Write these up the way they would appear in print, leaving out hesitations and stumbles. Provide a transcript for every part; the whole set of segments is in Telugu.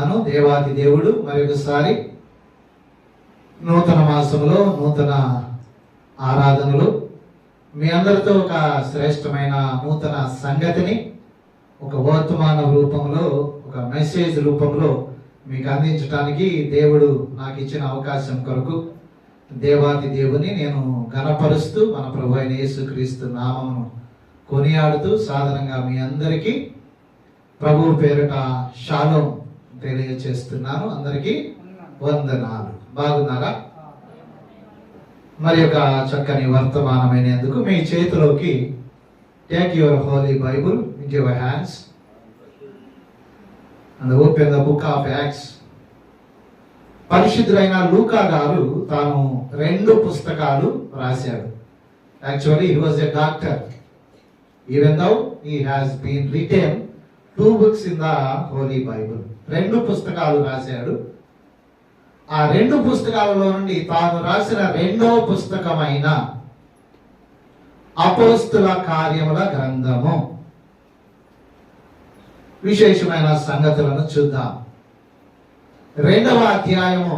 చెప్తున్నాను. దేవాది దేవుడు మరొకసారి నూతన మాసంలో నూతన ఆరాధనలు మీ అందరితో ఒక శ్రేష్టమైన నూతన సంగతిని ఒక వర్తమాన రూపంలో, ఒక మెసేజ్ రూపంలో మీకు అందించడానికి దేవుడు నాకు ఇచ్చిన అవకాశం కొరకు దేవాది దేవుని నేను ఘనపరుస్తూ మన ప్రభు అయిన యేసుక్రీస్తు నామమును కొనియాడుతూ సాధారణంగా మీ అందరికీ ప్రభు పేరిట షాలోం తెలియచేస్తున్నాను. అందరికీ వందనాలు. బాగున్నారా? మరి ఒక చక్కని వర్తమానమైనందుకు మీ చేతిలోకి take your Holy Bible in your hands and open the book of Acts. పరిశుద్ధులైన లూకా గారు తాను 2 పుస్తకాలు రాశాడు. Actually he was a doctor, even though he has been written 2 books in the Holy Bible. 2 పుస్తకాలు రాశాడు. ఆ 2 పుస్తకాలలో నుండి తాను రాసిన 2వ పుస్తకమైన అపోస్తుల కార్యముల గ్రంథము విశేషమైన సంగతులను చూద్దాం. 2వ అధ్యాయము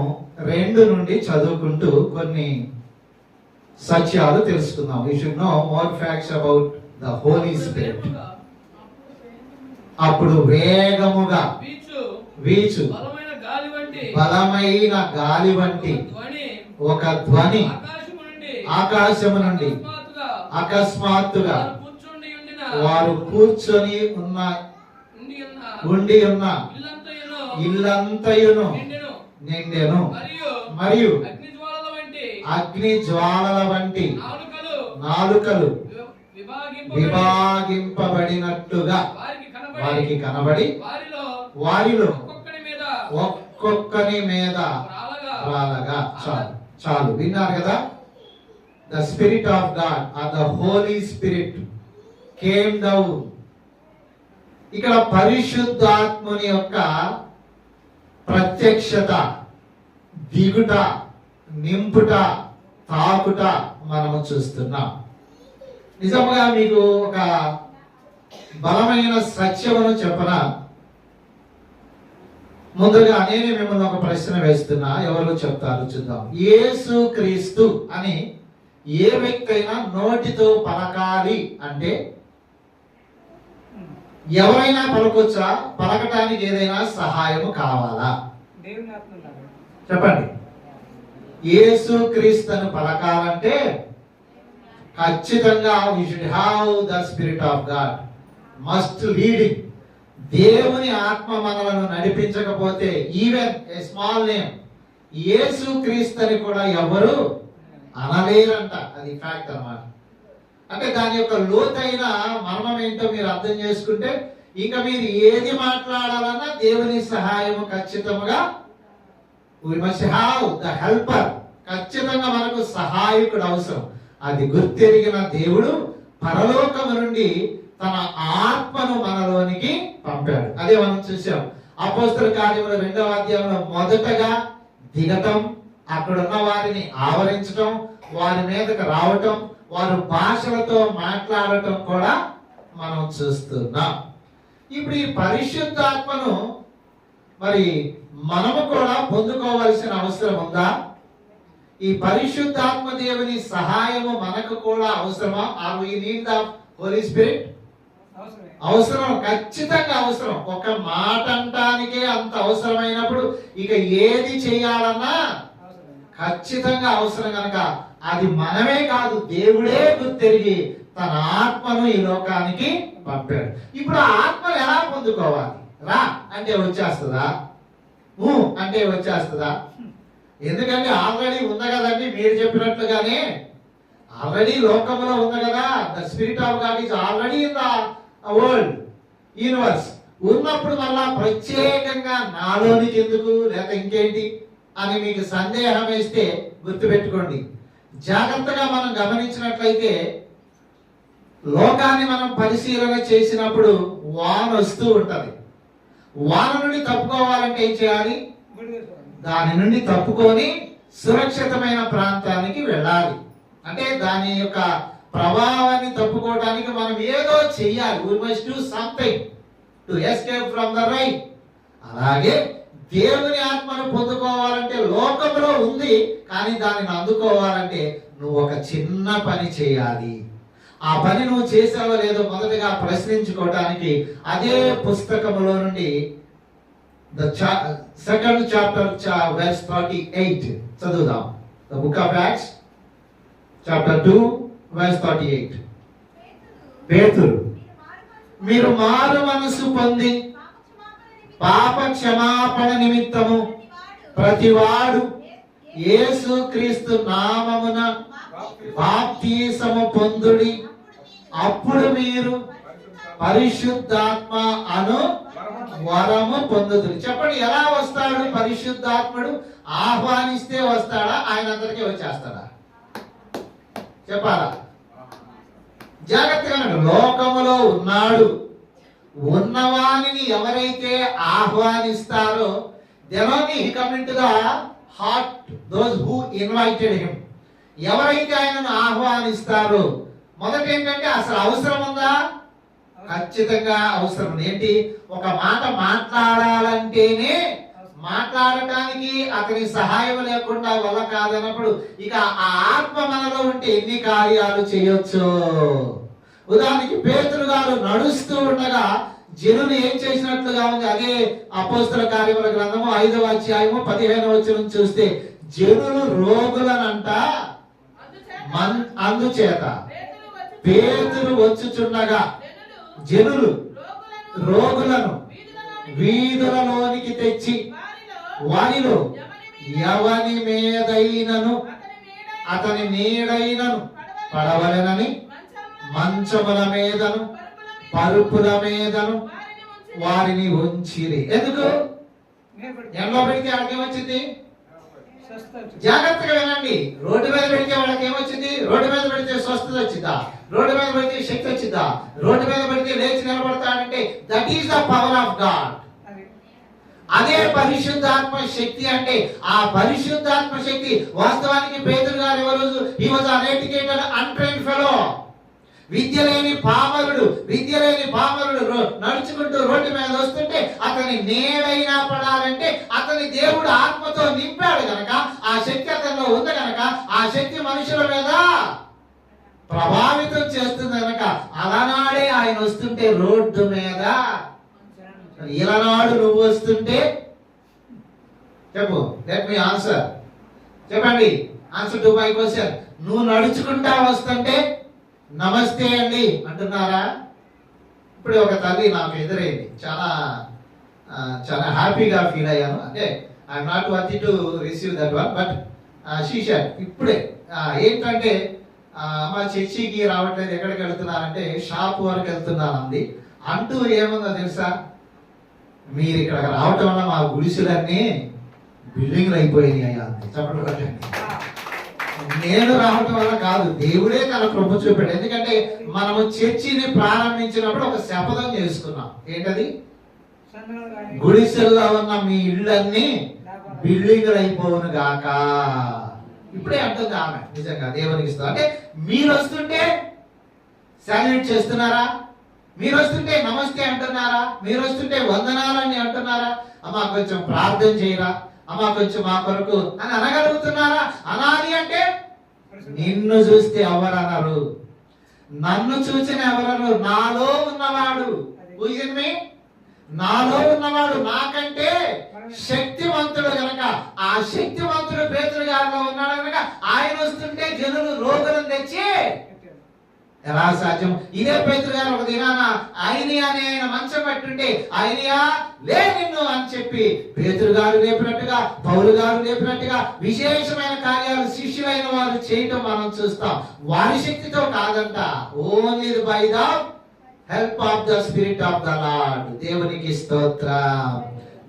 2 నుండి చదువుకుంటూ కొన్ని సత్యాలు తెలుసుకుందాం. We should know more facts about the Holy Spirit. అప్పుడు వేగముగా వీచు బలమైన గాలి వంటి ఒక ధ్వని ఆకాశము నుండి అకస్మాత్తుగా వారు కూర్చొని ఉండి ఉన్న ఇల్లంతయును నిండెను. మరియు అగ్ని జ్వాలల వంటి నాలుకలు విభాగింపబడినట్లుగా వారికి కనబడి వారిలో ఒక్కొక్కని మీద రాలగా. చాలు విన్నారు కదా? The Spirit of God or the Holy Spirit came down. ఇక్కడ పరిశుద్ధాత్ముని యొక్క ప్రత్యక్షత, దిగుట, నింపుట, తాకుట మనము చూస్తున్నాం. నిజంగా మీకు ఒక బలమైన సత్యమును చెప్పనా? ముందుగా నేనే మిమ్మల్ని ఒక ప్రశ్న వేస్తున్నా, ఎవరు చెప్తారు చూద్దాం. యేసు క్రీస్తు అని ఏ వ్యక్తి అయినా నోటితో పలకాలి అంటే ఎవరైనా పలకొచ్చా? పలకటానికి ఏదైనా సహాయము కావాలా? చెప్పండి. యేసు క్రీస్తును పలకాలంటే ఖచ్చితంగా we should have the spirit of God must leading. దేవుని ఆత్మ మనలను నడిపించకపోతే ఈవెన్ ఏ స్మాల్ నేమ్ యేసు క్రీస్తుని కూడా ఎవరు అనలేరంట. అది ఫ్యాక్ట్ అన్నమాట. అంటే దాని యొక్క లోతైన మర్మం ఏంటో మీరు అర్థం చేసుకుంటే ఇంకా మీరు ఏది మాట్లాడాలన్నా దేవుని సహాయము ఖచ్చితంగా we must have the helper. ఖచ్చితంగా మనకు సహాయకుడు అవసరం. అది గుర్తెరిగిన దేవుడు పరలోకము నుండి తన ఆత్మను మనలోనికి పంపాడు. అదే మనం చూసాం. అపోస్తల కార్యముల 2వ అధ్యాయంలో మొదటగా దిగటం, అక్కడున్న వారిని ఆవరించటం, వారి మీదకి రావటం, వారు భాషలతో మాట్లాడటం కూడా మనం చూస్తున్నాం. ఇప్పుడు ఈ పరిశుద్ధాత్మను మరి మనము కూడా పొందుకోవాల్సిన అవసరం ఉందా? ఈ పరిశుద్ధాత్మ దేవుని సహాయము మనకు కూడా అవసరమా? Are we need the Holy Spirit? అవసరం, ఖచ్చితంగా అవసరం. ఒక మాట అంటానికే అంత అవసరమైనప్పుడు ఇక ఏది చేయాలన్నా ఖచ్చితంగా అవసరం. కనుక అది మనమే కాదు, దేవుడే గుర్తెరిగి తన ఆత్మను ఈ లోకానికి పంపాడు. ఇప్పుడు ఆ ఆత్మను ఎలా పొందుకోవాలి? రా అంటే వచ్చేస్తుందా? అంటే వచ్చేస్తుందా? ఎందుకంటే ఆల్రెడీ ఉంది కదండి. మీరు చెప్పినట్లుగానే ఆల్రెడీ లోకంలో ఉంది కదా. The Spirit of God is already in the world, universe. ఉన్నప్పుడు మళ్ళా ప్రత్యేకంగా నాలోనికి ఎందుకు, లేక ఇంకేంటి అని మీకు సందేహం వేస్తే గుర్తుపెట్టుకోండి. జాగ్రత్తగా మనం గమనించినట్లయితే లోకాన్ని మనం పరిశీలన చేసినప్పుడు వాన వస్తూ ఉంటది. వాన నుండి తప్పుకోవాలంటే ఏం చేయాలి? దాని నుండి తప్పుకొని సురక్షితమైన ప్రాంతానికి వెళ్ళాలి. అంటే దాని యొక్క ప్రభావాన్ని తప్పుకోవడానికి మనం ఏదో చెయ్యాలి. We must do something to escape from the rain. అలాగే దేవుని ఆత్మను పొందుకోవాలంటే లోకంలో ఉంది, కానీ దానిని అందుకోవాలంటే నువ్వు ఒక చిన్న పని చేయాలి. ఆ పని నువ్వు చేసావో లేదో మొదటగా ప్రశ్నించుకోవడానికి అదే పుస్తకములో నుండి సెకండ్ చాప్టర్ verse 38 చదువుదాం. The book of Acts chapter 2 verse 38. పేతురు, మీరు మారు మనసు పొంది పాప క్షమాపణ నిమిత్తము ప్రతివాడు యేసు క్రీస్తు నామమున బాప్తిసము పొందుడి, అప్పుడు మీరు పరిశుద్ధాత్మ అను వరము పొందుదురు. చెప్పండి, ఎలా వస్తాడు పరిశుద్ధాత్ముడు? ఆహ్వానిస్తే వస్తాడా, ఆయన అందరికీ వచ్చేస్తాడా? చెప్పాలా? జాగ్రత్తగా లోకములో ఉన్నాడు, ఉన్నవానిని ఎవరైతే ఆహ్వానిస్తారో then only he come into the heart those who invited him. ఎవరైతే ఆయనను ఆహ్వానిస్తారో, మొదట ఏంటంటే అసలు అవసరం ఉందా? ఖచ్చితంగా అవసరం. ఏంటి? ఒక మాట మాట్లాడాలంటేనే మాట్లాడటానికి అతని సహాయం లేకుండా వల్ల కాదన్నప్పుడు ఇక ఆ ఆత్మ మనలో ఉంటే ఎన్ని కార్యాలు చేయొచ్చు. ఉదాహరణకి పేతురు గారు నడుస్తూ ఉండగా జనులు ఏం చేసినట్లుగా ఉంది. అదే అపోస్తల కార్యముల గ్రంథము 5వ అధ్యాయము 15వ వచనం చూస్తే, జనులు రోగులనంట, అందుచేత పేతురు వచ్చుచుండగా జనులు రోగులను వీధులలోనికి తెచ్చి వారిలో ఎవని మీదైనను అతని నీడైనను పడవలెనని మంచముల మీదను పరుపుల మీదను వారిని ఉంచిరి. ఎందుకు? ఎండలో పెడితే వాళ్ళకి ఏమొచ్చింది? జాగ్రత్తగా వినండి. రోడ్డు మీద పెడితే వాళ్ళకి ఏమొచ్చింది? రోడ్డు మీద పెడితే స్వస్థత వచ్చిందా? రోడ్డు మీద పెడితే శక్తి వచ్చిందా? రోడ్డు మీద పెడితే లేచి నిలబడతాడంటే that is the power of God. అదే పరిశుద్ధాత్మ శక్తి అంటే, ఆ పరిశుద్ధాత్మ శక్తి వాస్తవానికి పేతురు గారు ఎవరు? He was uneducated untrained fellow. విద్య లేని పామరుడు నడుచుకుంటూ రోడ్డు మీద వస్తుంటే అతని నీడైనా పడాలంటే అతని దేవుడు ఆత్మతో నింపాడు గనక, ఆ శక్తి అతనిలో ఉంది గనక, ఆ శక్తి మనుషుల మీద ప్రభావితం చేస్తుంది గనక అలనాడే ఆయన వస్తుంటే రోడ్డు మీద, ఇలనాడు నువ్వు వస్తుంటే చెప్పు. Let me answer. చెప్పండి, ఆన్సర్ టు మై క్వశ్చన్. నువ్వు నడుచుకుంటా వస్తుంటే నమస్తే అండి అంటున్నారా? ఇప్పుడు ఒక తల్లి నాకు ఎదురైంది, చాలా హ్యాపీగా ఫీల్ అయ్యాను. అంటే I'm not worthy to receive that one, but she shed ఇప్పుడే ఏంటంటే మా చర్చికి రావట్లేదు, ఎక్కడికి వెళ్తున్నానంటే షాప్ వరకు వెళ్తున్నాను అంది. అంటూ ఏముందో తెలుసా? మీరు ఇక్కడ రావటం వల్ల మా గుడిసెలన్నీ బిల్డింగ్లు అయిపోయినాయి అయ్యా అంది. చెప్పండి కొట్టండి. నేను రావటం వల్ల కాదు, దేవుడే తన కృప చూపాడు. ఎందుకంటే మనము చర్చిని ప్రారంభించినప్పుడు ఒక శపథం చేసుకున్నాం. ఏంటది? గుడిసెల్లో ఉన్న మీ ఇళ్ళన్నీ బిల్డింగ్లు అయిపోవును గాక. ఇప్పుడే అంటుంది ఆమె. నిజంగా దేవునికి ఇస్తుంది. అంటే మీరు వస్తుంటే సాల్యూట్ చేస్తున్నారా? మీరు వస్తుంటే నమస్తే అంటున్నారా? మీరు వస్తుంటే వందనాలని అంటున్నారా? అమ్మా కొంచెం ప్రార్థన చేయరా, అమ్మా కొంచెం మా కొరకు అని అనగలుగుతున్నారా? అనాలి అంటే నిన్ను చూస్తే ఎవరన్నారు? నన్ను చూసిన ఎవరన్నారు? నాలో ఉన్నవాడు. నాలో ఉన్నవాడు నాకంటే శక్తివంతుడు గనక, ఆ శక్తివంతుడు పేతురు గారిలో ఉన్నాడు గనక ఆయన వస్తుంటే జనులు రోగులను తెచ్చి ఎలా సాధ్యం? ఇదే పేతురు గారు ఒక దినాన ఐనియా అనే ఆయన మంచం పెట్టుంటే, ఐనియా లే నిన్ను అని చెప్పి పేతురు గారు లేపినట్టుగా, పౌలు గారు లేపినట్టుగా విశేషమైన కార్యాలు శిష్యులైన వారు చేయటం మనం చూస్తాం. వారి శక్తితో కాదంట, only by the help of the Spirit of the lord. దేవునికి స్తోత్రం.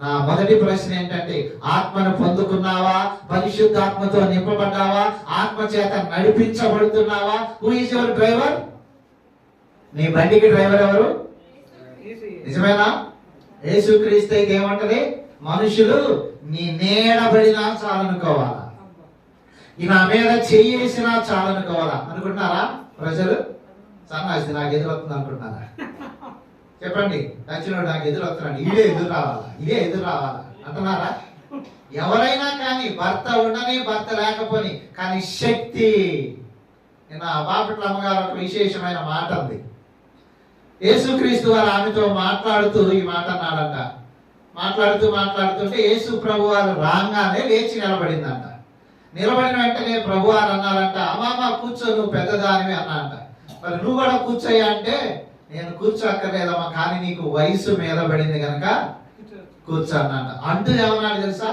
నా మొదటి ప్రశ్న ఏంటంటే, ఆత్మను పొందుకున్నావా? పరిశుద్ధాత్మతో నింపబడ్డావా? ఆత్మ చేత నడిపించబడుతున్నావా? Who is your driver? నీ బండికి డ్రైవర్ ఎవరు? నిజమేనా? యేసుక్రీస్తు అయితే ఏమంటది? మనుషులు నీ నీడబడినా చాలనుకోవాలా, నా మీద చెయ్యేసినా చాలనుకోవాలా అనుకుంటున్నారా? ప్రజలు సన్నాసి నాకు ఎదురవుతుంది అనుకుంటున్నారా? చెప్పండి. నచ్చినోడు నాకు ఎదురవుతున్నాడు, ఇదే ఎదురు రావాలా అంటున్నారా? ఎవరైనా కానీ భర్త ఉండని భర్త లేకపోని కానీ శక్తి. నేను ఆ బాపట్ల అమ్మగారు ఒక విశేషమైన మాట ఉంది. యేసుక్రీస్తు వారు ఆమెతో మాట్లాడుతూ ఈ మాట అన్నాడంట. మాట్లాడుతుంటే యేసు ప్రభు వారు రాగానే లేచి నిలబడిందంట. నిలబడిన వెంటనే ప్రభు వారు అన్నారంట, అమ్మమ్మ కూర్చో, నువ్వు పెద్దదానివి అన్నాడంట. మరి నువ్వు కూడా కూర్చోయ్యా అంటే, నేను కూర్చోక్కర్లేదమ్మా, కానీ నీకు వయసు మీద పడింది కనుక కూర్చో అన్నాడు. అంటూ ఏమన్నాడు తెలుసా?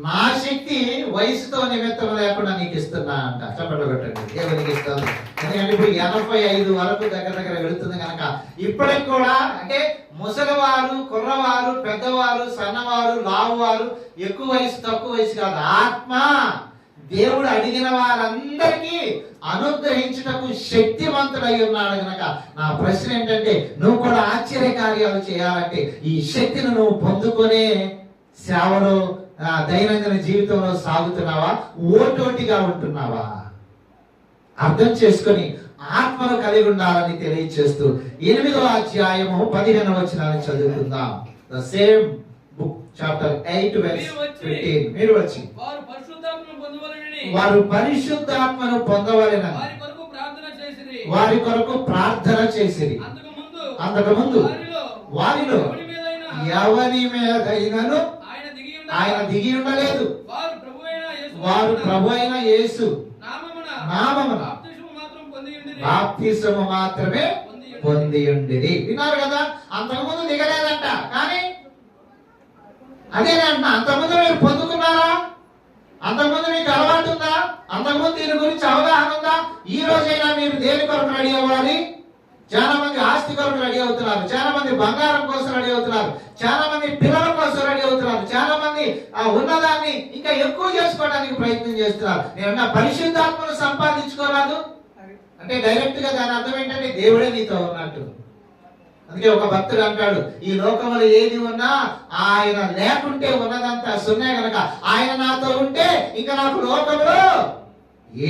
నా శక్తి వయసుతో నిమిత్తం లేకుండా నీకు ఇస్తున్నా అంట. చెప్పండి కొట్టండి, దేవునికి ఇస్తాను. ఎందుకంటే ఇప్పుడు 85 వరకు దగ్గర వెళుతుంది కనుక ఇప్పటికి కూడా అంటే ముసలివారు, కుర్రవారు, పెద్దవారు, సన్నవారు, లావువారు, ఎక్కువ వయసు తక్కువ వయసు కాదు, ఆత్మ దేవుడు అడిగిన వారందరికీ అనుగ్రహించుటకు శక్తివంతుడై ఉన్నాడు కనుక నా ప్రశ్న ఏంటంటే, నువ్వు కూడా ఆశ్చర్య కార్యాలు చేయాలంటే ఈ శక్తిని నువ్వు పొందుకునే సేవలో దైనందిన జీవితంలో సాగుతున్నావా, ఓటోటిగా ఉంటున్నావా? అర్థం చేసుకొని ఆత్మను కలిగి ఉండాలని తెలియచేస్తూ 8వ అధ్యాయము 15వ వచనాన్ని చదువుకుందాం. The same book chapter 8 verse 15. మీరు వచ్చి వారు పరిశుద్ధాత్మను పొందవలెనని వారి కొరకు ప్రార్థన చేసిరి. అంతకుముందు వారిలో ఎవరి మీదైనను ఆయన దిగి ఉండలేదు. వారు ప్రభు అయిన యేసు నామమున బాప్తిసము మాత్రమే పొంది ఉండిరి. విన్నారు కదా? అంతకుముందు దిగలేదంట. కానీ అదేనంట, అంతకుముందు మీరు పొందుకున్నారా? అంతకుముందు మీకు అలవాటు ఉందా? అంతకుముందు దీని గురించి అవగాహన ఉందా? ఈ రోజైనా మీరు దేని కొరకు రెడీ అవ్వాలి? చాలా మంది ఆస్తి కొరకు రెడీ అవుతున్నారు, చాలా మంది బంగారం కోసం రెడీ అవుతున్నారు, చాలా మంది పిల్లల కోసం రెడీ అవుతున్నారు, చాలా మంది ఉన్నదాన్ని ఇంకా ఎక్కువ చేసుకోవడానికి ప్రయత్నం చేస్తున్నారు. నేను పరిశుద్ధాత్మను సంపాదించుకోరాదు అంటే డైరెక్ట్ గా దాని అర్థం ఏంటంటే దేవుడే నీతో ఉన్నట్టు. అందుకే ఒక భక్తుడు అంటాడు, ఈ లోకంలో ఏది ఉన్నా ఆయన లేకుంటే ఉన్నదంతా సున్నే కనుక ఆయన నాతో ఉంటే ఇంకా నాకు లోకంలో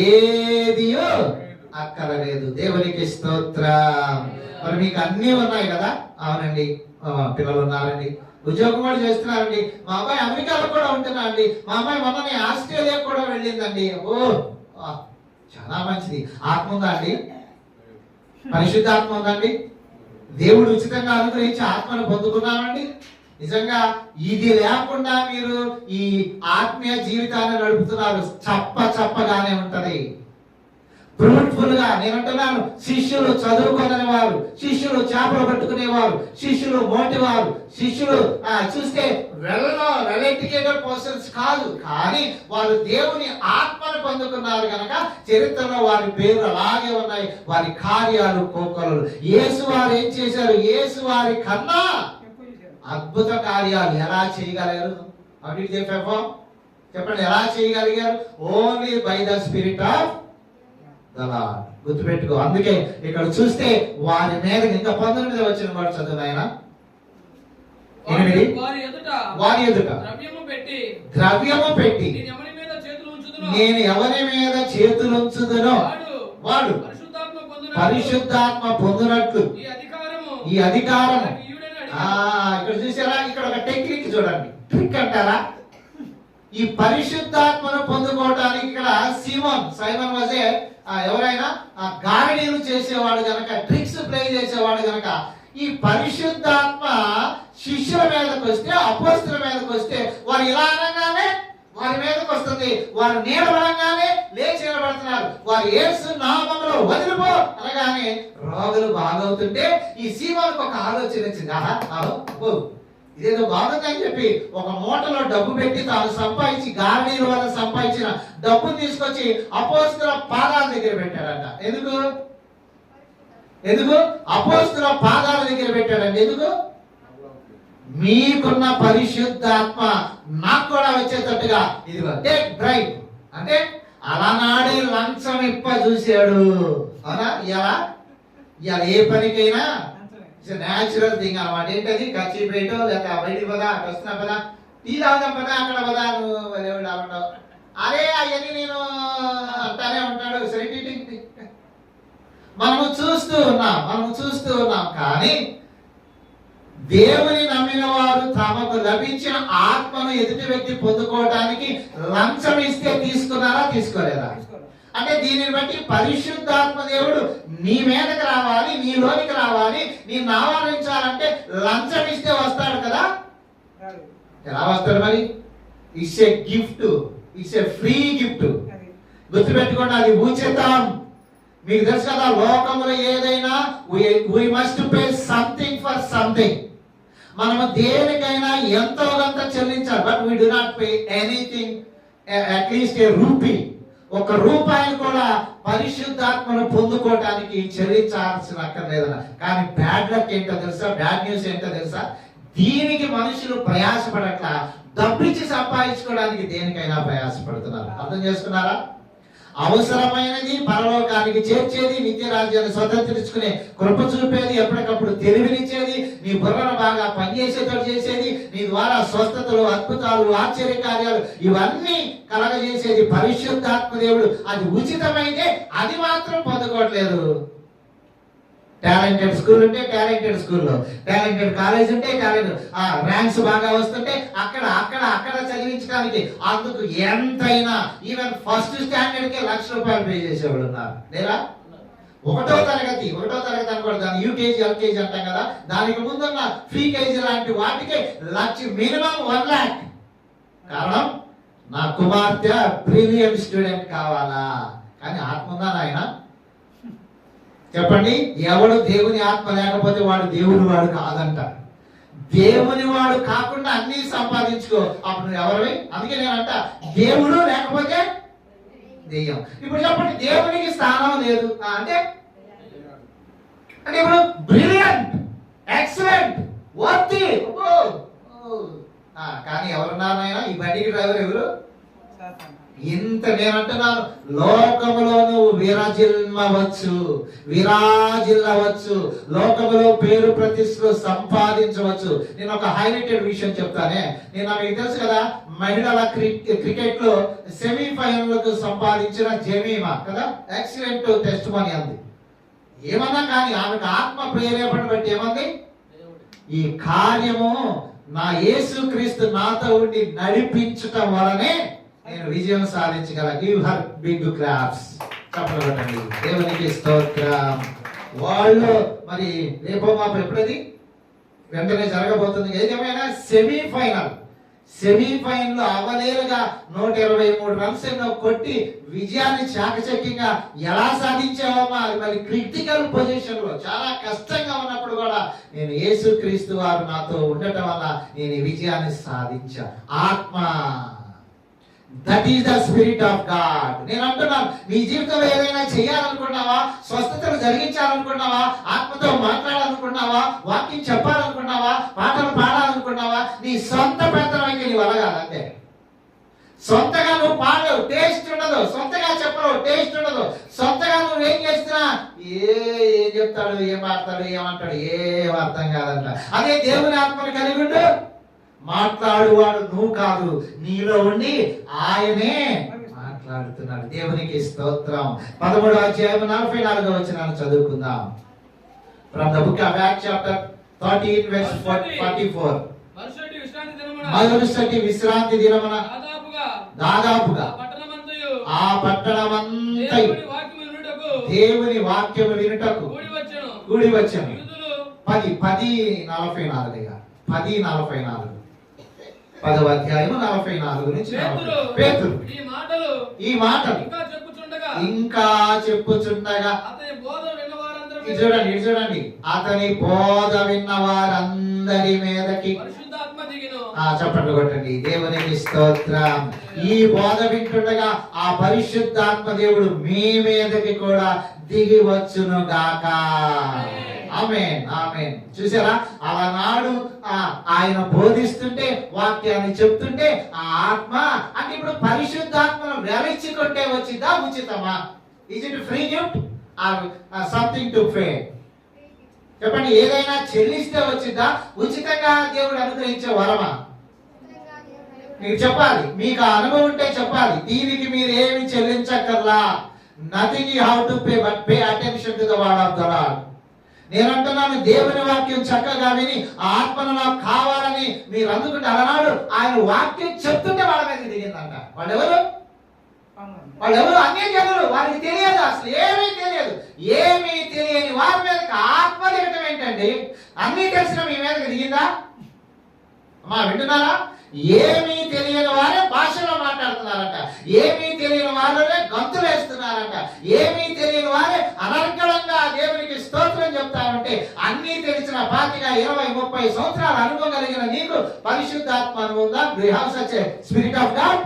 ఏది అక్కరలేదు. దేవునికి స్తోత్రం. మరి మీకు అన్నీ ఉన్నాయి కదా? అవునండి, పిల్లలు ఉన్నారండి, ఉద్యోగం కూడా చేస్తున్నారండి, మా అమ్మాయి అమెరికాలో కూడా ఉంటున్నారండి, మా అమ్మాయి మొన్ననే ఆస్ట్రేలియా కూడా వెళ్ళిందండి. ఓ చాలా మంచిది. ఆత్మ ఉందా అండి? పరిశుద్ధాత్మ ఉందండి? దేవుడు ఉచితంగా అనుగ్రహించి ఆత్మను పొందుకున్నామండి. నిజంగా ఇది లేకుండా మీరు ఈ ఆత్మీయ జీవితాన్ని నడుపుతున్నారు, చప్పగానే ఉంటది. ఫ్రూట్ఫుల్ గా నేను అంటున్నాను. శిష్యులు చదువుకోని వారు, శిష్యులు చేపలు పట్టుకునేవారు, శిష్యులు మోటివారు, శిష్యులు చూస్తే వెలెటికేటెడ్ పర్సన్స్ కాదు, కానీ వారు దేవుని ఆత్మను పొందుకున్నారు కనుక చరిత్రలో వారి పేర్లు అలాగే ఉన్నాయి, వారి కార్యాలు కోకొలలు. యేసు వారు ఏం చేశారు? యేసు వారి కన్నా అద్భుత కార్యాలు ఎలా చేయగలరు? చెప్పండి, ఎలా చేయగలిగారు? Only by the Spirit of గుర్తుపెట్టుకో. అందుకే ఇక్కడ చూస్తే వారి మీద ఇంకా 19వ వచనం కూడా చదువు ఆయన. 8 వారి ఎదుట ద్రవ్యము పెట్టి నేను ఎవరి మీద చేతులుంచుదునో వాడు పరిశుద్ధాత్మ పొందినట్లు ఈ అధికారం. ఇక్కడ చూసారా? ఇక్కడ ఒక టెక్నిక్ చూడండి, ట్రిక్ అంటారా? ఈ పరిశుద్ధాత్మను పొందుకోవడానికి ఇక్కడ సైమన్ వాజే ఎవరైనా గారడీలు చేసేవాడు గనక, ట్రిక్స్ ప్లే చేసేవాడు గనక ఈ పరిశుద్ధాత్మ శిష్యుల మీదకి వస్తే, అపోస్తుల మీదకి వస్తే వారు ఇలా అనగానే వారి మీదకి వస్తుంది, వారు నిలబడంగానే లేచి నిలబడుతున్నారు. వారు యేసు నామములో వదిలిపో అనగానే రోగులు బాగవుతుంటే ఈ సీమోనుకు ఒక ఆలోచన వచ్చింది. ఇదేదో బాగుందని చెప్పి ఒక మూటలో డబ్బు పెట్టి తాను సంపాదించి గార్డీల వల్ల సంపాదించిన డబ్బును తీసుకొచ్చి అపోస్తుల పాదాల దగ్గర పెట్టాడంట. ఎందుకు అపోస్తుల పాదాల దగ్గర పెట్టాడండి? ఎందుకు? మీకున్న పరిశుద్ధాత్మ నాకు కూడా వచ్చేటట్టుగా ఇదిగో టేక్ బ్రైబ్ అంటే అలనాడే లంచం చూశాడు. అవునా? ఇలా ఏ పనికైనా న్యాచురల్ థింగ్ అన్నమాట. ఏంటది? ఖర్చు పెట్టో లేక బయటికి పదా, అక్కడ వస్తున్నా పదా, టీ తాగుదాం పదా, అక్కడ పదా, నువ్వు ఉంటావు. అరే అవన్నీ నేను అంటానే ఉంటాడు. మనము చూస్తూ ఉన్నాం కానీ దేవుని నమ్మిన వారు తమకు లభించిన ఆత్మను ఎదుటి వ్యక్తి పొందుకోవడానికి లంచం ఇస్తే తీసుకున్నారా, తీసుకోలేదా? అంటే దీనిని బట్టి పరిశుద్ధాత్మ దేవుడు నీ మీదకి రావాలి, నీలోనికి రావాలి, నీ ఆవరించాలంటే లంచం ఇస్తే వస్తాడు కదా. ఎలా వస్తాడు మరి? It's a gift, it's a free gift. గుర్తుపెట్టుకోండి, అది ఉచితం. మీకు తెలుసు కదా, లోకంలో ఏదైనా we must pay something for something. మనము దేనికైనా ఎంతో కొంత చెల్లించాలి. But we do not pay anything, at least a rupee. ఒక రూపాయిని కూడా పరిశుద్ధాత్మను పొందుకోవటానికి చెల్లించాల్సిన అక్కర్లేదన్న. కానీ బ్యాడ్ లక్ ఏంటో తెలుసా, బ్యాడ్ న్యూస్ ఏంటో తెలుసా? దీనికి మనుషులు ప్రయాసపడట్లా, డబ్బిచ్చి సంపాదించుకోవడానికి దేనికైనా ప్రయాసపడుతున్నారు. అర్థం చేసుకున్నారా? అవసరమైనది పరలోకానికి చేర్చేది, నిత్య రాజ్యాన్ని స్వతంత్రించుకునే కృప చూపేది, ఎప్పటికప్పుడు తెలివినిచ్చేది, నీ బుర్రను బాగా పనిచేసేటట్టు చేసేది, నీ ద్వారా స్వస్థతలు, అద్భుతాలు, ఆశ్చర్య కార్యాలు ఇవన్నీ కలగజేసేది పరిశుద్ధాత్మ దేవుడు. అది ఉచితమైతే అది మాత్రం పొందుకోవట్లేదు. టాలెంటెడ్ స్కూల్ ఉంటే టాలెంటెడ్ స్కూల్లో, టాలెంటెడ్ కాలేజ్ ఉంటే టాలెంటెడ్ ర్యాంక్స్ బాగా వస్తుంటే అక్కడ అక్కడ అక్కడ చదివించడానికి అందుకు ఎంతైనా ఈవెన్ ఫస్ట్ స్టాండర్డ్ కే ₹1,00,000 పే చేసేవాళ్ళు ఉన్నారు లేదా? ఒకటో తరగతి అనుకోండి, దాని యూకేజీ ఎల్కేజీ అంటాం కదా, దానికి ముందున్న ఫ్రీ కేజీ లాంటి వాటికి మినిమం 1 lakh. కారణం, నా కుమార్తె బ్రిలియంట్ స్టూడెంట్ కావాలా. కానీ ఆత్మ ఉందా నాయన? చెప్పండి, ఎవడు దేవుని ఆత్మ లేకపోతే వాడు దేవుని వాడు కాదంట. దేవుని వాడు కాకుండా అన్ని సంపాదించుకో, అప్పుడు నువ్వు ఎవరివి? అందుకే నేనంట, దేవుడు లేకపోతే దెయ్యం. ఇప్పుడు చెప్పండి, దేవునికి స్థానం లేదు అంటే ఇప్పుడు బ్రిలియంట్, ఎక్సలెంట్, వర్తి. కానీ ఎవరున్నారు నాయన? ఈ బండికి డ్రైవర్ ఎవరు? ఇంత నేనంటున్నాను, లోకములో నువ్వు విరాజిల్లవచ్చు, లోకములో పేరు ప్రతిష్టలు సంపాదించవచ్చు. నేను ఒక హైలైటెడ్ విషయం చెప్తానే. మీకు తెలుసు కదా, మహిళల క్రికెట్ లో సెమీఫైనల్ సంపాదించిన జమీమా కదా, ఎక్సలెంట్ టెస్ట్ మనీ అంది. ఏమన్నా కానీ ఆమెకు ఆత్మ ప్రేరేపణ బట్టి ఏమంది? ఈ కార్యము నా యేసుక్రీస్తు నాతో ఉండి నడిపించటం వలనే నేను విజయం సాధించగల. Give her big claps. చెప్పండి, దేవునికి స్తోత్రం. వాళ్ళు మరి రేపో మాపు ఎప్పుడది వెంటనే జరగబోతుంది. ఏదేమైనా సెమీఫైనల్ అవలేలుగా 123 రన్స్ ఎన్నో కొట్టి విజయాన్ని చాకచక్యంగా ఎలా సాధించావమ్మా? మరి క్రిటికల్ పొజిషన్ లో చాలా కష్టంగా ఉన్నప్పుడు కూడా నేను యేసుక్రీస్తు వారు నాతో ఉండటం వల్ల నేను ఈ విజయాన్ని సాధించా. ఆత్మ, that is the Spirit of God. నేను అంటున్నాను, నీ జీవితంలో ఏదైనా చేయాలనుకున్నావా, స్వస్థతలు జరిగించాలనుకున్నావా, ఆత్మతో మాట్లాడాలనుకున్నావా, వాక్యం చెప్పాలనుకున్నావా, పాటలు పాడాలనుకున్నావా, నీ సొంత పెత్తనమైతే నీ వల్ల కాదు. అంతే. సొంతగా నువ్వు పాడవు, టేస్ట్ ఉండదు. సొంతగా చెప్పవు, టేస్ట్ ఉండదు. సొంతగా నువ్వు ఏం చేస్తున్నా ఏం చెప్తాడు, ఏం మాట్లాడు, ఏమంటాడు, ఏం అర్థం కాదంట. అదే దేవుని ఆత్మను కలిగి ఉండు, మాట్లాడువాడు నువ్వు కాదు, నీలో ఉండి ఆయనే మాట్లాడుతున్నాడు. దేవునికి స్తోత్రం. 13వ అధ్యాయం 44వ వచనాన్ని చదువుకుందాం. From the book of acts chapter 13 verse 44. మరుసటి విశ్రాంతి దినమున దాదాపుగా ఆ పట్టణమంతయు దేవుని వాక్యము వినుటకు కూడి వచ్చెను. 10:44 10వ అధ్యాయం 44 నుంచి పేతురు ఈ మాటలు ఇంకా చెప్పుచుండగా చూడండి, అతని బోధ విన్న వారందరి మీదకి చప్పట్లు కొట్టండి. దేవునికి స్తోత్రం. ఈ బోధ వింటుండగా ఆ పరిశుద్ధాత్మ దేవుడు మీ మీదకి కూడా దిగి వచ్చును గాక. ఆమేన్, ఆమేన్. చూసారా, అలనాడు ఆయన బోధిస్తుంటే, వాక్యాన్ని చెప్తుంటే ఆ ఆత్మ అంటే ఇప్పుడు పరిశుద్ధాత్మను వెలచుకుంటే వచ్చిందా, ఉచితమా? Is it free gift or something to pay? చెప్పండి, ఏదైనా చెల్లిస్తే వచ్చిందా, ఉచితంగా దేవుడు అనుగ్రహించే వరమా? మీరు చెప్పాలి, మీకు ఆ అనుభవం ఉంటే చెప్పాలి. దీనికి మీరు ఏమి చెల్లించక్కర్లా. Nothing you have to pay, but pay attention to the word of the Lord. నేనంటున్నాను, దేవుని వాక్యం చక్కగా విని ఆ ఆత్మను నాకు కావాలని మీరు అందుకుంటే అలనాడు ఆయన వాక్యం చెప్తుంటే వాళ్ళ మీద దిగిందంట. వాళ్ళెవరు అన్య జనులు. వారికి తెలియదు, అసలు ఏమీ తెలియదు. ఏమీ తెలియని వారి మీదకి ఆత్మ దిగటం ఏంటండి? అన్నీ తెలిసిన మీ మీదకి దిగిందా? అమ్మా వింటున్నారా? ఏమీ తెలియని వారే భాషలో మాట్లాడుతున్నారంట. ఏమీ తెలియని వారే గంతులు వేస్తున్నారంట. ఏమీ తెలియని వారే అనర్గళంగా దేవునికి స్తోత్రం చెప్తామంటే, అన్నీ తెలిసిన 25, 20, 30 సంవత్సరాల అనుభవం కలిగిన నీకు పరిశుద్ధాత్మ అనుభవం. Do you have such a spirit of God?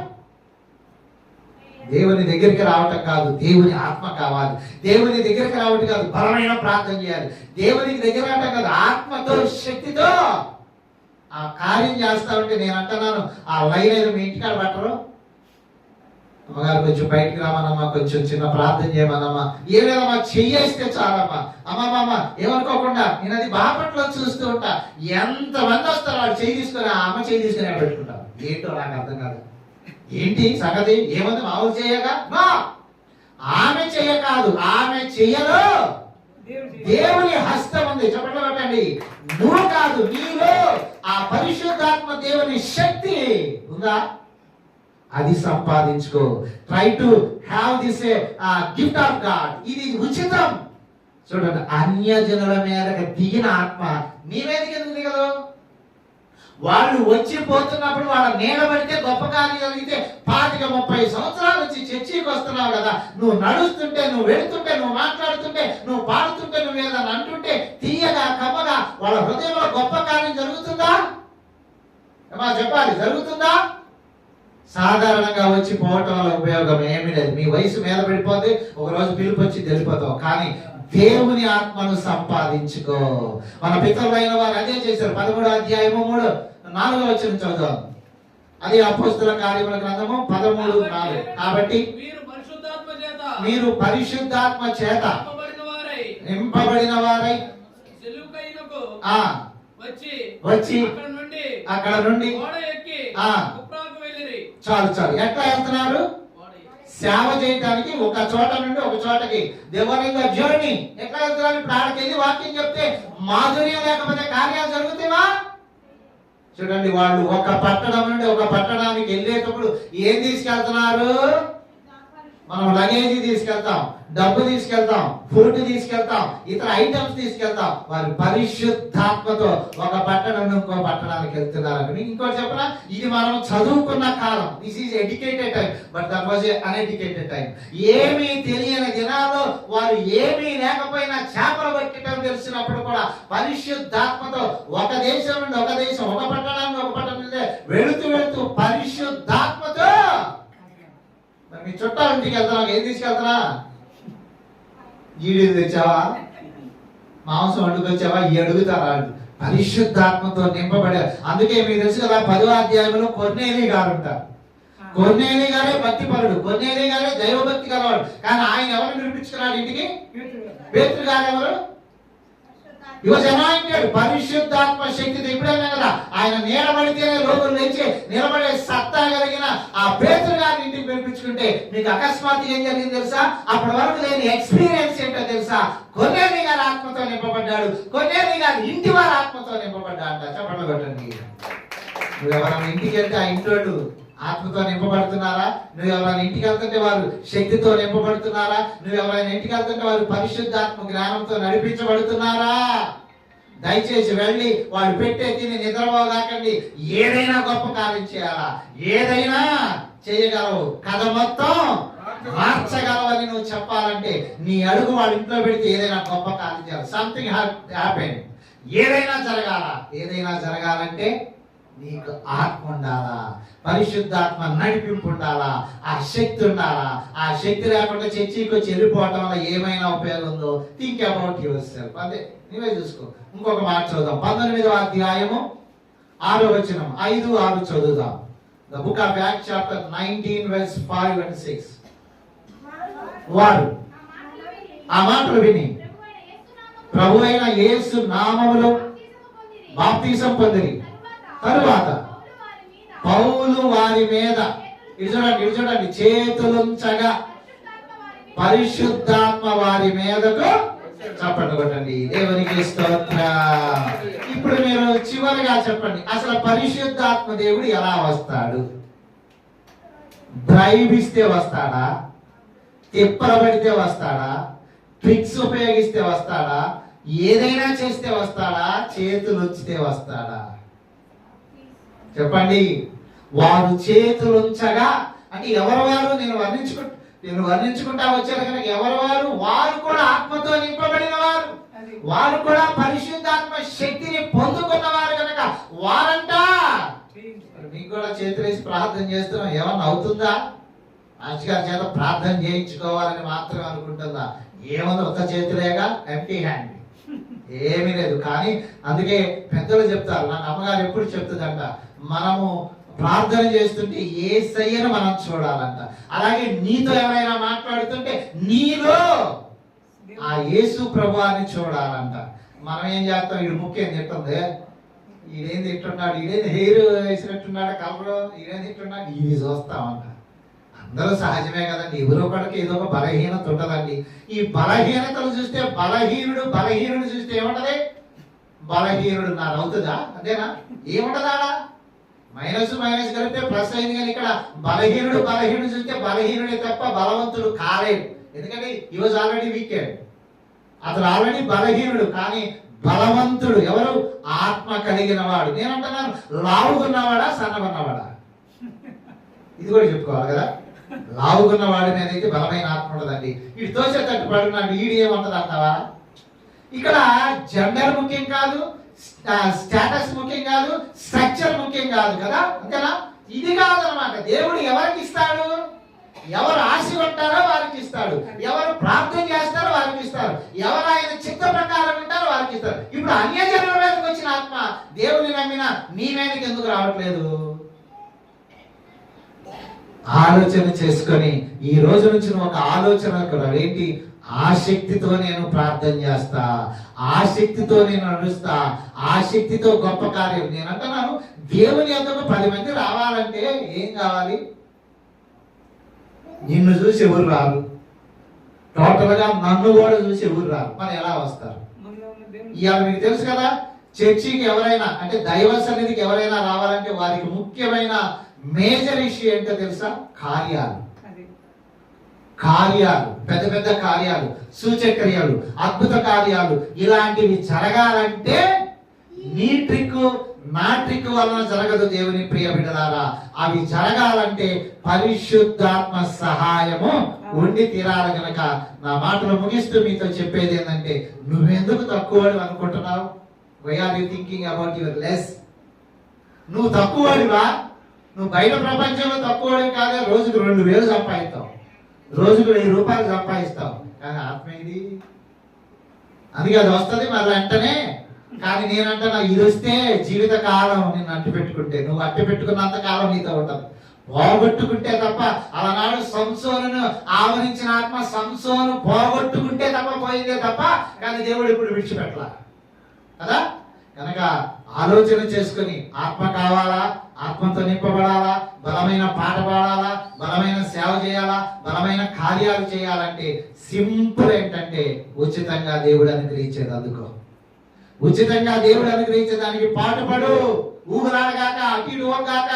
దేవుని దగ్గరికి రావటం కాదు, దేవుని ఆత్మ కావాలి. దేవుని దగ్గరికి రావటం కాదు, బలమైన ప్రార్థన చేయాలి. దేవునికి దగ్గర రావటం కాదు, ఆత్మతో శక్తితో ఆ కార్యం చేస్తా ఉంటే నేను అంటున్నాను, ఆ లైన్ మీ ఇంటికాడ పట్టరు. అమ్మగారు కొంచెం బయటికి రామనమ్మా, కొంచెం చిన్న ప్రార్థన చేయమనమ్మా, ఏమేదమ్మా చెయ్యేస్తే చాలమ్మా. అమ్మమ్మ ఏమనుకోకుండా నేను అది బాపట్లో చూస్తూ ఉంటా. ఎంతమంది వస్తారు వాళ్ళు చెయ్యి తీసుకొని, ఆ అమ్మ చెయ్యి తీసుకొని పెట్టుకుంటారు. ఏంటో నాకు అర్థం కాదు. ఏంటి సంగతి? ఏమంది మామూలు చేయగా? ఆమె చెయ్య కాదు, ఆమె చెయ్యలో దేవుని హస్తం ఉంది. చెప్పండి పెట్టండి. నువ్వు కాదు, నీలో ఆ పరిశుద్ధాత్మ దేవుని శక్తి ఉందా? అది సంపాదించుకో. Try to have this gift of God. ఇది ఉచితం. చూడండి, అన్యజనుల మీదకి దిగిన ఆత్మ నీ మీదకి ఎందుకు దిగదు? వాళ్ళు వచ్చిపోతున్నప్పుడు వాళ్ళ నీడ పడితే గొప్ప కార్యం జరిగితే 25, 30 సంవత్సరాల నుంచి చర్చికి వస్తున్నావు కదా, నువ్వు నడుస్తుంటే, నువ్వు వెళుతుంటే, నువ్వు మాట్లాడుతుంటే, నువ్వు పాడుతుంటే, నువ్వు ఏదైనా అంటుంటే తీయగా కమ్మగా వాళ్ళ హృదయంలో గొప్ప కార్యం జరుగుతుందా? ఏమా చెప్పాలి, జరుగుతుందా? సాధారణంగా వచ్చి పోవటం వల్ల ఉపయోగం ఏమీ లేదు. మీ వయసు మీద పడిపోతే ఒకరోజు పిలుపు వచ్చి తెలిపోతావు. కానీ దేవుని ఆత్మను సంపాదించుకో. మన పితరులైన వారు అదే చేశారు. 13వ అధ్యాయము 3-4 వచనం చదువుదాం. అది అపోస్తల కార్యముల గ్రంథము 13:4. కాబట్టి మీరు పరిశుద్ధాత్మ చేత నింపబడిన వారై వచ్చి అక్కడ నుండి చాలు ఎట్లా వెళ్తున్నారు? సేవ చేయడానికి ఒక చోట నుండి ఒక చోటకి. దేవరింగ్ జర్నీ. ఎట్లా వెళ్తున్నారు? ఇప్పుడు ఆడికి వెళ్ళి వాక్యం చెప్తే మాధుర్యం లేకపోతే కార్యాలు జరుగుతావా? చూడండి, వాళ్ళు ఒక పట్టణం నుండి ఒక పట్టణానికి వెళ్ళేటప్పుడు ఏం తీసుకెళ్తున్నారు? మనం లగేజీ తీసుకెళ్తాం, డబ్బు తీసుకెళ్తాం, ఫుడ్ తీసుకెళ్తాం, ఇతర ఐటమ్స్ తీసుకెళ్తాం. వారు పరిశుద్ధాత్మతో ఒక పట్టణం నుండి ఇంకో పట్టణానికి వెళ్తున్నారు. ఇంకోటి చెప్పనా, ఇది మనం చదువుకున్న కాలం. This is educated time, but that was uneducated time. ఏమీ తెలియని దినాల్లో వారు ఏమీ లేకపోయినా చేపలు పట్టడం తెలిసినప్పుడు కూడా పరిశుద్ధాత్మతో ఒక దేశం నుండి ఒక దేశం, ఒక పట్టణాన్ని ఒక పట్టణం వెళుతూ పరిశుద్ధాత్మతో. మీ చుట్టాల ఇంటికి వెళ్తున్నా, ఏం తీసుకెళ్తున్నా? ఈడు తెచ్చావా, మాంసం వండుకొచ్చావా? ఈ అడుగుతారా? పరిశుద్ధాత్మతో నింపబడే. అందుకే మీకు తెలుసు కదా, 10వ అధ్యాయంలో కొర్నేలి గారు ఉంటారు. కొర్నేలి గారే భక్తిపరుడు, కొర్నేలి గారే దైవభక్తి కలవాడు. కానీ ఆయన ఎవరు పిలిపించుకున్నాడు ఇంటికి? పేతురు గారు ఎవరు? పరిశుద్ధాత్మ శక్తితో. ఇప్పుడైనా కదా ఆయన నిలబడితేనే లోపల లేచి నిలబడే సత్తా కలిగిన ఆ పేతురు గారిని ఇంటికి పిలిపించుకుంటే మీకు అకస్మాత్తుగా ఏం జరిగింది తెలుసా? అప్పటి వరకు లేని ఎక్స్పీరియన్స్ ఏంటో తెలుసా? కొన్నేలి గారి ఆత్మతో నింపబడ్డాడు, కొన్నేలి గారి ఇంటి వారి ఆత్మతో నింపబడ్డాడు. చెప్పండి కొట్టండి. నువ్వు ఎవరైనా ఇంటికి వెళ్తే ఆ ఇంట్లో ఆత్మతో నింపబడుతున్నారా? నువ్వు ఎవరైనా ఇంటికి వెళ్తుంటే వారు శక్తితో నింపబడుతున్నారా? నువ్వు ఎవరైనా ఇంటికి వెళ్తుంటే వారు పరిశుద్ధాత్మ జ్ఞానంతో నడిపించబడుతున్నారా? దయచేసి వెళ్ళి వాళ్ళు పెట్టే తిని నిద్రపోగాకండి. ఏదైనా గొప్ప కార్యం చేయాలా? ఏదైనా చేయగలవు, కథ మొత్తం మార్చగలవని నువ్వు చెప్పాలంటే నీ అడుగు వాళ్ళ ఇంట్లో పెడితే ఏదైనా గొప్ప కార్యం చేయాలి. Something happen. ఏదైనా జరగాల. ఏదైనా జరగాలంటే నీకు ఆత్మ ఉండాలా, పరిశుద్ధాత్మ నడిపింపు ఉండాలా, ఆ శక్తి ఉండాలా. ఆ శక్తి లేకుండా చర్చికి వచ్చి వెళ్ళిపోవటం వల్ల ఏమైనా ఉపయోగం ఉందో? Think about your self. అంతే, నువ్వే చూసుకో. ఇంకొక మాట చదువుదాం. 19వ అధ్యాయము 6వ వచనం, 5, 6 చదువుదాం. The book of Acts chapter 19 verse 5 and 6. వారు ఆ మాటలు విని ప్రభు అయిన యేసు నామములో బాప్తిసం పొందిరి. తరువాత పౌలు వారి మీద చూడండి చేతులుంచగా పరిశుద్ధాత్మ వారి మీదకు చెప్పండి కొట్టండి. దేవునికి స్తోత్రం. ఇప్పుడు మీరు చివరిగా చెప్పండి, అసలు పరిశుద్ధాత్మ దేవుడు ఎలా వస్తాడు? డ్రైవ్ ఇస్తే వస్తాడా? తిప్పలబడితే వస్తాడా? ట్రిక్స్ ఉపయోగిస్తే వస్తాడా? ఏదైనా చేస్తే వస్తాడా? చేతులు వచ్చితే వస్తాడా? చెప్పండి. వారు చేతులు ఉంచగా అంటే ఎవరు వారు? నేను వర్ణించుకుంటా వచ్చాను కనుక ఎవరు వారు? వారు కూడా ఆత్మతో నింపబడిన వారు, వారు కూడా పరిశుద్ధాత్మ శక్తిని పొందుకున్నవారు కనుక వారంట. మీకు కూడా చేతులేసి ప్రార్థన చేస్తున్నాం, ఏమన్నా అవుతుందా? మాస్టర్ చేత ప్రార్థన చేయించుకోవాలని మాత్రమే అనుకుంటుందా? ఏమన్నా ఒక చేతులేగా, ఎంటీ హ్యాండ్, ఏమీ లేదు. కానీ అందుకే పెద్దలు చెప్తారు, నాకు అమ్మగారు ఎప్పుడు చెప్తుందంట, మనము ప్రార్థన చేస్తుంటే యేసయ్యను మనం చూడాలంట. అలాగే నీతో ఎవరైనా మాట్లాడుతుంటే నీలో ఆ యేసు ప్రభువాన్ని చూడాలంట. మనం ఏం చేస్తాం? వీడు ముఖ్యం తిట్టుంది, ఈడేం తిట్టున్నాడు, ఈడేం హెయిర్ వేసినట్టున్నాడు, కలరు ఈడేం తిట్టున్నాడు, ఇవి చూస్తామంట. అందరూ సహజమే కదండి, ఎవరో ఒకడికి ఏదో ఒక బలహీనత ఉంటుందండి. ఈ బలహీనతలు చూస్తే బలహీనుడు చూస్తే ఏముంటది? బలహీనుడు నాది అవుతుందా? అంతేనా? ఏముంటదా? మైనస్ కలిపితే ప్లస్ అయింది. కానీ ఇక్కడ బలహీనుడు చూస్తే బలహీనుడే తప్ప బలవంతుడు కాలేడు. ఎందుకంటే ఈ వాజ్ ఆల్రెడీ వీకెడ్, అతను ఆల్రెడీ బలహీనుడు. కానీ బలవంతుడు ఎవరు? ఆత్మ కలిగిన వాడు. నేనంటున్నాను, లావుగున్నవాడా సన్నగున్నవాడా? ఇది కూడా చెప్పుకోవాలి కదా. లావుగున్న వాడి మీద అయితే బలమైన ఆత్మ ఉంటుందండి. ఇటు తోసే తట్టుపడి నాకు ఈడు ఏముంటది అంటావా? ఇక్కడ జెండర్ ముఖ్యం కాదు, స్టేటస్ ముఖ్యం కాదు, స్ట్రక్చర్ ముఖ్యం కాదు కదా, అంతేనా? ఇది కాదనమాట. దేవుడు ఎవరికి ఇస్తాడు? ఎవరు ఆశ ఉంటారో వారికి ఇస్తాడు, ఎవరు ప్రార్థన చేస్తారో వారికి ఇస్తారు, ఎవరు ఆయన చిత్త ప్రకారం ఉంటారో వారికి ఇస్తారు. ఇప్పుడు అన్యజనుల మీదకి వచ్చిన ఆత్మ దేవుని నమ్మిన నీ మీదకి ఎందుకు రావట్లేదు? ఆలోచన చేసుకొని ఈ రోజు నుంచి ఒక ఆలోచన కూడా ఏంటి? ఆ శక్తితో నేను ప్రార్థన చేస్తా, ఆ శక్తితో నేను నడుస్తా, ఆ శక్తితో గొప్ప కార్యం. నేను అంటున్నాను, దేవుని యొద్దకు 10 మంది రావాలంటే ఏం కావాలి? నిన్ను చూసి ఎవరు రారు, టోటల్ గా నన్ను కూడా చూసి ఎవరు రారు. మరి ఎలా వస్తారు? ఇవాళ మీకు తెలుసు కదా, చర్చికి ఎవరైనా అంటే దైవ సన్నిధికి ఎవరైనా రావాలంటే వారికి ముఖ్యమైన మేజర్ ఇష్యూ ఏంటో తెలుసా? కార్యాలు, పెద్ద పెద్ద కార్యాలు, సూచక్రియలు, అద్భుత కార్యాలు ఇలాంటివి జరగాలంటే నీ ట్రిక్ నా ట్రిక్ వలన జరగదు. దేవుని ప్రియ బిడ్డలారా, అవి జరగాలంటే పరిశుద్ధాత్మ సహాయము ఉండి తీరాలి. గనక నా మాటలు ముగిస్తూ మీతో చెప్పేది ఏంటంటే, నువ్వెందుకు తక్కువని అనుకుంటున్నావు? Why are you thinking about your less? నువ్వు తక్కువడివా? నువ్వు బయట ప్రపంచంలో తక్కువడి కాదే. రోజుకు 2000 సంపాదిస్తావు, రోజుకు 1000 రూపాయలు సంపాదిస్తావు. కానీ ఆత్మ ఇది, అందుకే అది వస్తుంది మళ్ళీ వెంటనే. కానీ నేనంటున్నా, ఇది వస్తే జీవిత కాలం నిన్ను అట్టు పెట్టుకుంటే, నువ్వు అట్టు పెట్టుకున్నంత కాలం నీతో ఉంటుంది. పోగొట్టుకుంటే తప్ప, అలనాడు సంసోనును ఆవరించిన ఆత్మ సంసోను పోగొట్టుకుంటే తప్ప పోయిందే తప్ప, కానీ దేవుడు ఇప్పుడు విడిచిపెట్టలా కదా. కనుక ఆలోచన చేసుకుని, ఆత్మ కావాలా, ఆత్మతో నింపబడాలా, బలమైన పాట పాడాలా, బలమైన సేవ చేయాలా, బలమైన కార్యాలు చేయాలంటే సింపుల్ ఏంటంటే ఉచితంగా దేవుడు అనుగ్రహించేది అందుకో. ఉచితంగా దేవుడు అనుగ్రహించేదానికి పాటుపడు. ఊహలాడగాక, అటు ఇటు కాక,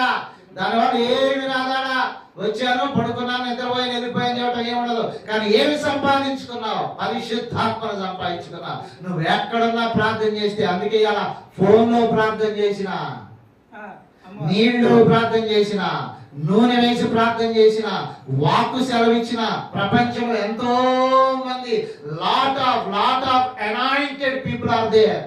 దానివల్ల ఏమి రాదాడా, వచ్చాను పడుకున్నాను నిద్రపోయి వెళ్ళిపోయిన చోట ఏముండదు. కానీ ఏమి సంపాదించుకున్నావు? పరిశుద్ధాత్మను సంపాదించుకున్నావు. నువ్వు ఎక్కడున్నా ప్రార్థన చేస్తే, అందుకే ఇలా ఫోన్ లో ప్రార్థన చేసిన, నీళ్లు ప్రార్థన చేసిన, నూనె వేసి ప్రార్థన చేసిన, వాక్కు సెలవిచ్చిన, ప్రపంచంలో ఎంతో మంది lot of anointed people are there.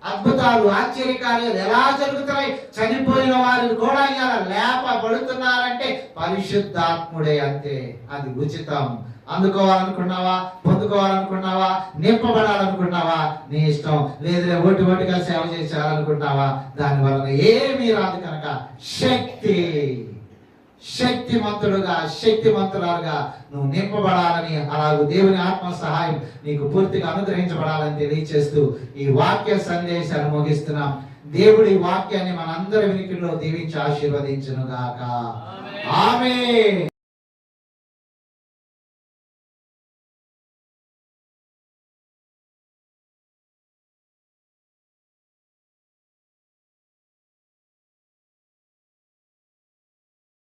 అద్భుతాలు, ఆశ్చర్యకార్యాలు ఎలా జరుగుతున్నాయి? చనిపోయిన వారిని కూడా ఇలా లేపబడుతున్నారంటే పరిశుద్ధాత్ముడే. అంతే, అది ఉచితం. అందుకోవాలనుకున్నావా, పొందుకోవాలనుకున్నావా, నింపబడాలనుకున్నావా నీ ఇష్టం. లేదులే ఓటిగా సేవ చేసేయాలనుకుంటున్నావా, దాని వలన ఏమీ రాదు. కనుక శక్తిమంతులుగా నువ్వు నింపబడాలని, అలాగే దేవుని ఆత్మ సహాయం నీకు పూర్తిగా అనుగ్రహించబడాలని తెలియచేస్తూ ఈ వాక్య సందేశాన్ని ముగిస్తున్నాం. దేవుడి వాక్యాన్ని మనందరి వినికిడిలో దీవించి ఆశీర్వదించును గాక. ఆమేన్.